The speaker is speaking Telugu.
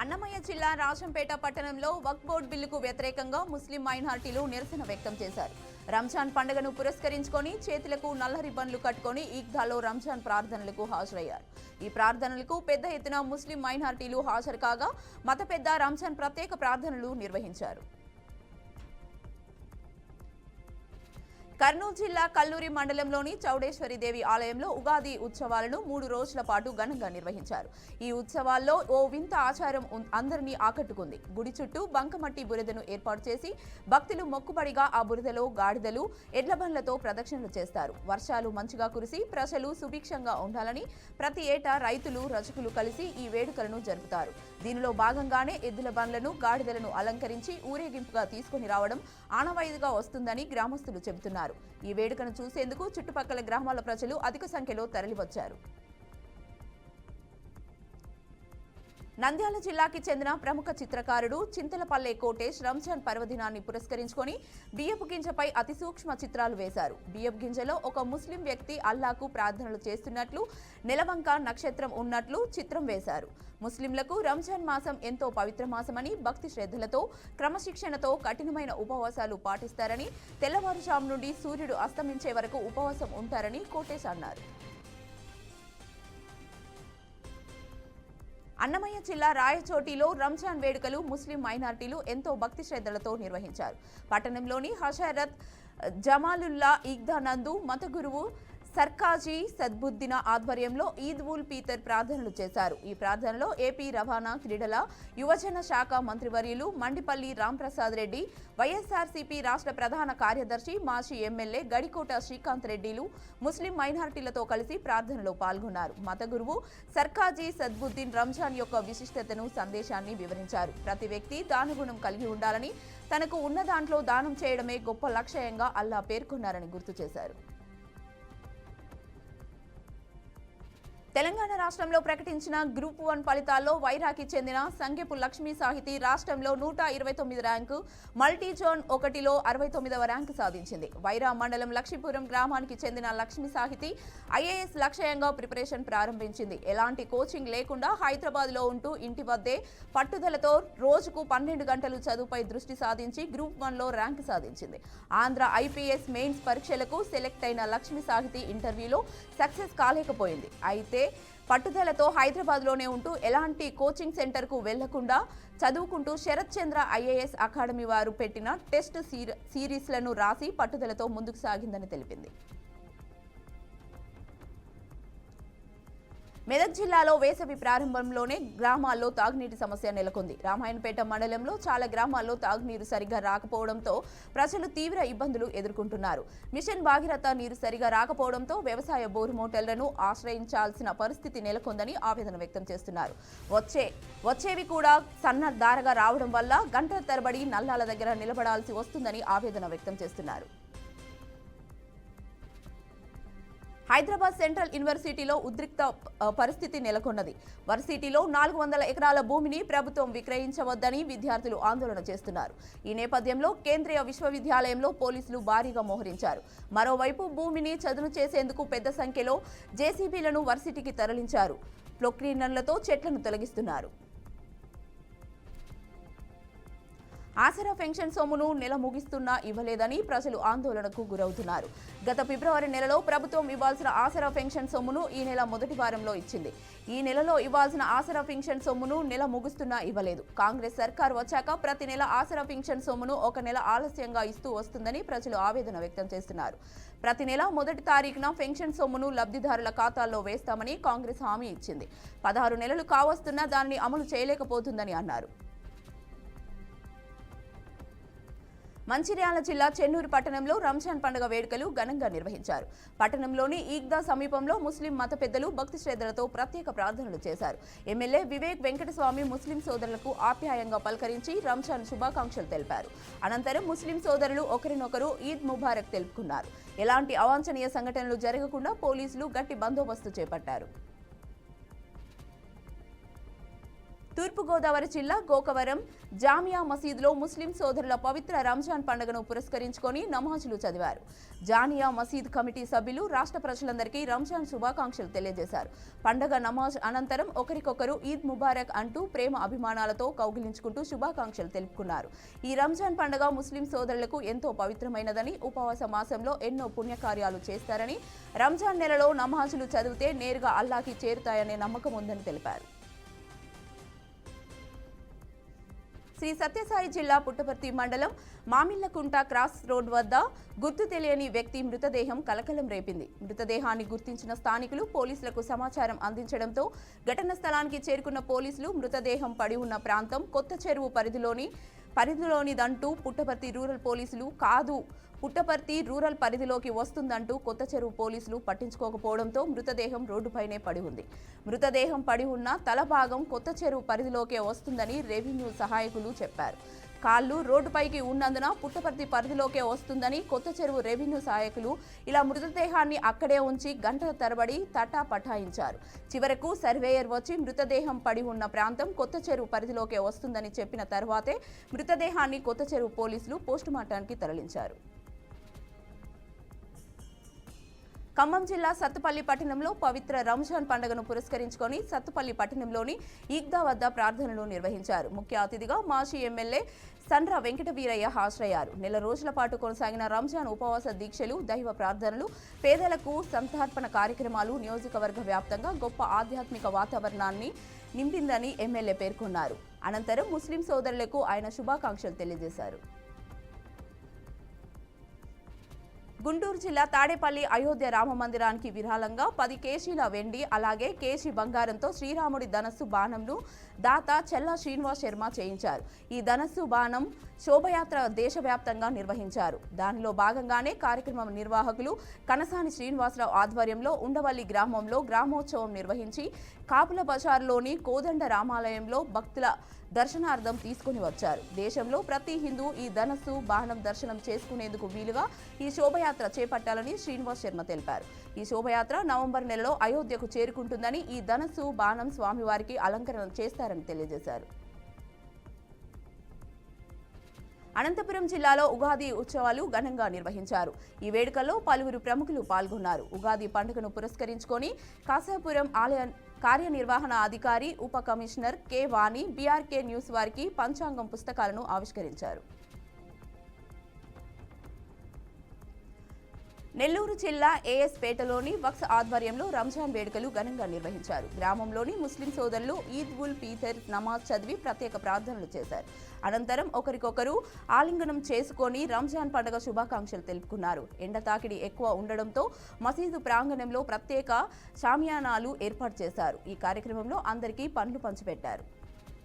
అన్నమయ్య జిల్లా రాజంపేట పట్టణంలో వక్ఫ్ బోర్డు బిల్లుకు వ్యతిరేకంగా ముస్లిం మైనారిటీలు నిరసన వ్యక్తం చేశారు. రంజాన్ పండుగను పురస్కరించుకొని చేతులకు నల్ల రిబ్బన్లు కట్టుకొని ఈద్గాలో రంజాన్ ప్రార్థనలకు హాజరయ్యారు. ఈ ప్రార్థనలకు పెద్ద ఎత్తున ముస్లిం మైనారిటీలు హాజరు కాగా మత పెద్ద రంజాన్ ప్రత్యేక ప్రార్థనలు నిర్వహించారు. కర్నూలు జిల్లా కల్లూరి మండలంలోని చౌడేశ్వరి దేవి ఆలయంలో ఉగాది ఉత్సవాలను 3 రోజుల పాటు ఘనంగా నిర్వహించారు. ఈ ఉత్సవాల్లో ఓ వింత ఆచారం అందరినీ ఆకట్టుకుంది. గుడి చుట్టూ బంకమట్టి బురదను ఏర్పాటు చేసి భక్తులు మొక్కుబడిగా ఆ బురదలో గాడిదలు, ఎడ్లబండ్లతో ప్రదక్షిణలు చేస్తారు. వర్షాలు మంచిగా కురిసి ప్రజలు సుభిక్షంగా ఉండాలని ప్రతి ఏటా రైతులు, రజకులు కలిసి ఈ వేడుకలను జరుపుతారు. దీనిలో భాగంగానే ఎద్దుల బండ్లను, గాడిదలను అలంకరించి ఊరేగింపుగా తీసుకుని రావడం ఆనవాయితీగా వస్తుందని గ్రామస్తులు చెబుతున్నారు. ఈ వేడుకను చూసేందుకు చుట్టుపక్కల గ్రామాల ప్రజలు అధిక సంఖ్యలో తరలివచ్చారు. నంద్యాల జిల్లాకి చెందిన ప్రముఖ చిత్రకారుడు చింతలపల్లె కోటేష్ రంజాన్ పర్వదినాన్ని పురస్కరించుకొని బియ్యపు గింజపై అతి సూక్ష్మ చిత్రాలు వేశారు. బియ్యపు గింజలో ఒక ముస్లిం వ్యక్తి అల్లాకు ప్రార్థనలు చేస్తున్నట్లు, నెలవంక నక్షత్రం ఉన్నట్లు చిత్రం వేశారు. ముస్లింలకు రంజాన్ మాసం ఎంతో పవిత్ర మాసమని, భక్తి శ్రద్ధలతో, క్రమశిక్షణతో కఠినమైన ఉపవాసాలు పాటిస్తారని, తెల్లవారుజాము నుండి సూర్యుడు అస్తమించే వరకు ఉపవాసం ఉంటారని కోటేష్ అన్నారు. అన్నమయ్య జిల్లా రాయచోటిలో రంజాన్ వేడుకలు ముస్లిం మైనారిటీలు ఎంతో భక్తి శ్రద్ధలతో నిర్వహించారు. పట్టణంలోని హషరత్ జమాలుల్లా ఈద్గా నందు మత గురువు సర్కాజీ సద్బుద్దీన ఆధ్వర్యంలో ఈద్ ఉల్ ఫితర్ ప్రార్థనలు చేశారు. ఈ ప్రార్థనలో ఏపీ రవాణా, క్రీడల, యువజన శాఖ మంత్రివర్యులు మండిపల్లి రాంప్రసాద్ రెడ్డి, వైఎస్ఆర్సీపీ రాష్ట్ర ప్రధాన కార్యదర్శి, మాజీ ఎమ్మెల్యే గడికోట శ్రీకాంత్ రెడ్డిలు ముస్లిం మైనారిటీలతో కలిసి ప్రార్థనలో పాల్గొన్నారు. మత గురువు సర్కాజీ సద్బుద్దీన్ రంజాన్ యొక్క విశిష్టతను, సందేశాన్ని వివరించారు. ప్రతి వ్యక్తి దానగుణం కలిగి ఉండాలని, తనకు ఉన్న దాంట్లో దానం చేయడమే గొప్ప లక్ష్యంగా అల్లా పేర్కొన్నారని గుర్తు చేశారు. తెలంగాణ రాష్ట్రంలో ప్రకటించిన గ్రూప్ 1 ఫలితాల్లో వైరాకి చెందిన సంగెపు లక్ష్మీ సాహితీ రాష్ట్రంలో 129 ర్యాంకు, మల్టీజోన్ 1లో 69వ ర్యాంకు సాధించింది. వైరా మండలం లక్ష్మీపురం గ్రామానికి చెందిన లక్ష్మీ సాహితీ ఐఏఎస్ లక్ష్యంగా ప్రిపరేషన్ ప్రారంభించింది. ఎలాంటి కోచింగ్ లేకుండా హైదరాబాద్లో ఉంటూ ఇంటి వద్దే పట్టుదలతో రోజుకు 12 గంటలు చదువుపై దృష్టి సాధించి గ్రూప్ 1లో ర్యాంకు సాధించింది. ఆంధ్ర ఐపీఎస్ మెయిన్స్ పరీక్షలకు సెలెక్ట్ అయిన లక్ష్మీ సాహితీ ఇంటర్వ్యూలో సక్సెస్ కాలేకపోయింది. అయితే పట్టుదలతో హైదరాబాద్లోనే ఉంటూ ఎలాంటి కోచింగ్ సెంటర్కు వెళ్లకుండా చదువుకుంటూ శరత్ చంద్ర ఐఏఎస్ అకాడమీ వారు పెట్టిన టెస్ట్ సిరీస్లను రాసి పట్టుదలతో ముందుకు సాగిందని తెలిపింది. మెదక్ జిల్లాలో వేసవి ప్రారంభంలోనే గ్రామాల్లో తాగునీటి సమస్య నెలకొంది. రామాయణపేట మండలంలో చాలా గ్రామాల్లో తాగునీరు సరిగా రాకపోవడంతో ప్రజలు తీవ్ర ఇబ్బందులు ఎదుర్కొంటున్నారు. మిషన్ భాగీరథ నీరు సరిగా రాకపోవడంతో వ్యవసాయ బోరు మోటార్లను ఆశ్రయించాల్సిన పరిస్థితి నెలకొందని ఆవేదన వ్యక్తం చేస్తున్నారు. వచ్చేవి కూడా సన్న దారగా రావడం వల్ల గంటల తరబడి నల్లాల దగ్గర నిలబడాల్సి వస్తుందని ఆవేదన వ్యక్తం చేస్తున్నారు. హైదరాబాద్ సెంట్రల్ యూనివర్సిటీలో ఉద్రిక్త పరిస్థితి నెలకొన్నది. వర్సిటీలో 400 ఎకరాల భూమిని ప్రభుత్వం విక్రయించవద్దని విద్యార్థులు ఆందోళన చేస్తున్నారు. ఈ నేపథ్యంలో కేంద్రీయ విశ్వవిద్యాలయంలో పోలీసులు భారీగా మోహరించారు. మరోవైపు భూమిని చదును చేసేందుకు పెద్ద సంఖ్యలో జేసీబీలను వర్సిటీకి తరలించారు. ప్లొక్లీనర్లతో చెట్లను తొలగిస్తున్నారు. ఆసరా పెన్షన్ సొమ్మును నెల ముగిస్తున్నా ఇవ్వలేదని ప్రజలు ఆందోళనకు గురవుతున్నారు. గత ఫిబ్రవరి నెలలో ప్రభుత్వం ఇవ్వాల్సిన ఆసరా పెన్షన్ సొమ్మును ఈ నెల మొదటి వారంలో ఇచ్చింది. ఈ నెలలో ఇవ్వాల్సిన ఆసరా పెన్షన్ సొమ్మును నెల ముగుస్తున్నా ఇవ్వలేదు. కాంగ్రెస్ సర్కార్ వచ్చాక ప్రతి నెల ఆసరా పెన్షన్ సొమ్మును ఒక నెల ఆలస్యంగా ఇస్తూ వస్తుందని ప్రజలు ఆవేదన వ్యక్తం చేస్తున్నారు. ప్రతి నెల మొదటి తారీఖున పెన్షన్ సొమ్మును లబ్ధిదారుల ఖాతాల్లో వేస్తామని కాంగ్రెస్ హామీ ఇచ్చింది. 16 నెలలు కావస్తున్నా దానిని అమలు చేయలేకపోతుందని అన్నారు. మంచిర్యాల జిల్లా చెన్నూరు పట్టణంలో రంజాన్ పండుగ వేడుకలు ఘనంగా నిర్వహించారు. పట్టణంలోని ఈద్గా సమీపంలో ముస్లిం మత పెద్దలు భక్తి శ్రద్ధలతో ప్రత్యేక ప్రార్థనలు చేశారు. ఎమ్మెల్యే వివేక్ వెంకటస్వామి ముస్లిం సోదరులకు ఆప్యాయంగా పలకరించి రంజాన్ శుభాకాంక్షలు తెలిపారు. అనంతరం ముస్లిం సోదరులు ఒకరినొకరు ఈద్ ముబారక్ తెలుపుకున్నారు. ఎలాంటి అవాంఛనీయ సంఘటనలు జరగకుండా పోలీసులు గట్టి బందోబస్తు చేపట్టారు. తూర్పుగోదావరి జిల్లా గోకవరం జామియా మసీదులో ముస్లిం సోదరుల పవిత్ర రంజాన్ పండుగను పురస్కరించుకొని నమాజులు చదివారు. జామియా మసీద్ కమిటీ సభ్యులు రాష్ట్ర ప్రజలందరికీ రంజాన్ శుభాకాంక్షలు తెలియజేశారు. పండుగ నమాజ్ అనంతరం ఒకరికొకరు ఈద్ ముబారక్ అంటూ ప్రేమ అభిమానాలతో కౌగిలించుకుంటూ శుభాకాంక్షలు తెలుపుకున్నారు. ఈ రంజాన్ పండుగ ముస్లిం సోదరులకు ఎంతో పవిత్రమైనదని, ఉపవాస మాసంలో ఎన్నో పుణ్యకార్యాలు చేస్తారని, రంజాన్ నెలలో నమాజులు చదివితే నేరుగా అల్లాకి చేరుతాయనే నమ్మకం ఉందని తెలిపారు. శ్రీ సత్యసాయి జిల్లా పుట్టపర్తి మండలం మామిళ్లకుంట క్రాస్ రోడ్ వద్ద గుర్తు తెలియని వ్యక్తి మృతదేహం కలకలం రేపింది. మృతదేహాన్ని గుర్తించిన స్థానికులు పోలీసులకు సమాచారం అందించడంతో ఘటన స్థలానికి చేరుకున్న పోలీసులు మృతదేహం పడి ఉన్న ప్రాంతం కొత్త చెరువు పరిధిలోనిదంటూ పుట్టపర్తి రూరల్ పోలీసులు కాదు, పుట్టపర్తి రూరల్ పరిధిలోకి వస్తుందంటూ కొత్త చెరువు పోలీసులు పట్టించుకోకపోవడంతో మృతదేహం రోడ్డుపైనే పడి ఉంది. మృతదేహం పడి ఉన్న తల భాగం కొత్త చెరువు పరిధిలోకే వస్తుందని రెవెన్యూ సహాయకులు చెప్పారు. కాళ్లు రోడ్డుపైకి ఉన్నందున పుట్టపర్తి పరిధిలోకే వస్తుందని కొత్త చెరువు రెవెన్యూ సహాయకులు ఇలా మృతదేహాన్ని అక్కడే ఉంచి గంటల తరబడి తటా పఠాయించారు. చివరకు సర్వేయర్ వచ్చి మృతదేహం పడి ఉన్న ప్రాంతం కొత్త చెరువు పరిధిలోకే వస్తుందని చెప్పిన తర్వాతే మృతదేహాన్ని కొత్త చెరువు పోలీసులు పోస్టుమార్టానికి తరలించారు. ఖమ్మం జిల్లా సత్తుపల్లి పట్టణంలో పవిత్ర రంజాన్ పండుగను పురస్కరించుకొని సత్తుపల్లి పట్టణంలోని ఈద్గా వద్ద ప్రార్థనలు నిర్వహించారు. ముఖ్య అతిథిగా మాజీ ఎమ్మెల్యే సండ్ర వెంకటవీరయ్య హాజరయ్యారు. నెల రోజుల పాటు కొనసాగిన రంజాన్ ఉపవాస దీక్షలు, దైవ ప్రార్థనలు, పేదలకు సంతర్పణ కార్యక్రమాలు నియోజకవర్గ వ్యాప్తంగా గొప్ప ఆధ్యాత్మిక వాతావరణాన్ని నింపిందని ఎమ్మెల్యే పేర్కొన్నారు. అనంతరం ముస్లిం సోదరులకు ఆయన శుభాకాంక్షలు తెలియజేశారు. గుంటూరు జిల్లా తాడేపల్లి అయోధ్య రామ మందిరానికి విరాళంగా 10 కేజీల వెండి, అలాగే కేజీ బంగారంతో శ్రీరాముడి ధనస్సు బాణంను దాత చెల్లా శ్రీనివాస్ శర్మ చేయించారు. ఈ ధనస్సు బాణం శోభయాత్ర దేశవ్యాప్తంగా నిర్వహించారు. దానిలో భాగంగానే కార్యక్రమం నిర్వాహకులు కనసాని శ్రీనివాసరావు ఆధ్వర్యంలో ఉండవల్లి గ్రామంలో గ్రామోత్సవం నిర్వహించి కాపుల బజార్లోని కోదండ రామాలయంలో భక్తుల దర్శనార్థం తీసుకుని వచ్చారు. దేశంలో ప్రతి హిందూ ఈ ధనస్సు బాణం దర్శనం చేసుకునేందుకు వీలుగా ఈ శోభయాత్ర చేపట్టాలని శ్రీనివాస్ శర్మ తెలిపారు. ఈ శోభయాత్ర నవంబర్ నెలలో అయోధ్యకు చేరుకుంటుందని, ఈ ధనస్సు బాణం స్వామివారికి అలంకరణ చేస్తారని తెలియజేశారు. అనంతపురం జిల్లాలో ఉగాది ఉత్సవాలు ఘనంగా నిర్వహించారు. ఈ వేడుకల్లో పలువురు ప్రముఖులు పాల్గొన్నారు. ఉగాది పండుగను పురస్కరించుకొని కాసాపురం ఆలయ కార్యనిర్వహణ అధికారి ఉప కమిషనర్ కె వాణి బీఆర్కే న్యూస్ వారికి పంచాంగం పుస్తకాలను ఆవిష్కరించారు. నెల్లూరు జిల్లా ఏఎస్ పేటలోని వక్స్ ఆధ్వర్యంలో రంజాన్ వేడుకలు ఘనంగా నిర్వహించారు. గ్రామంలోని ముస్లిం సోదరులు ఈద్ ఉల్ ఫితర్ నమాజ్ చదివి ప్రత్యేక ప్రార్థనలు చేశారు. అనంతరం ఒకరికొకరు ఆలింగనం చేసుకొని రంజాన్ పండుగ శుభాకాంక్షలు తెలుపుకున్నారు. ఎండ తాకిడి ఎక్కువ ఉండడంతో మసీదు ప్రాంగణంలో ప్రత్యేక షామియానాలు ఏర్పాటు చేశారు. ఈ కార్యక్రమంలో అందరికీ పండ్లు పంచిపెట్టారు.